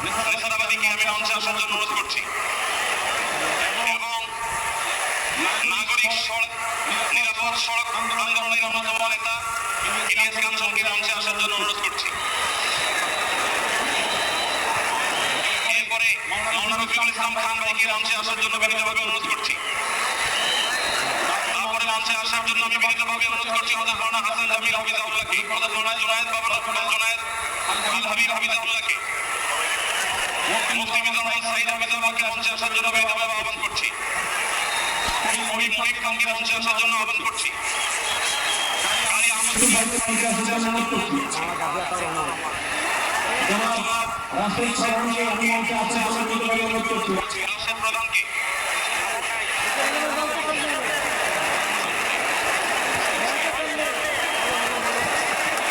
নেসারাবাদীকে আমি মঞ্চে আসার জন্য অনুরোধ করছি এবং নাগরিক নিরাপদ সড়ক আন্দোলনের অন্যতম নেতা ইলিয়াস কাঞ্চনকে মঞ্চে আসার জন্য অনুরোধ করছি। এরপরে মাওলানা রফিকুল ইসলাম খান ভাইকে মঞ্চে আসার জন্য বিনীতভাবে অনুরোধ করছি। তারপরে মঞ্চে আসার জন্য আমি বিনীতভাবে অনুরোধ করছি হযরত মাওলানা হাসান হাবিব হাফিজাহুল্লাহকে, হযরত মাওলানা জুনায়েদ বাবা জুনায়েদ আল হাবিব হাফিজাহুল্লাহকে, মুফতি মিজানুর রহমান সাঈদ হাফিজাহুল্লাহকে মঞ্চে আসার জন্য বিনীতভাবে আহ্বান করছি। মহিব খানকে মঞ্চে আসার জন্য আহ্বান করছি। রাশেদ প্রধানকে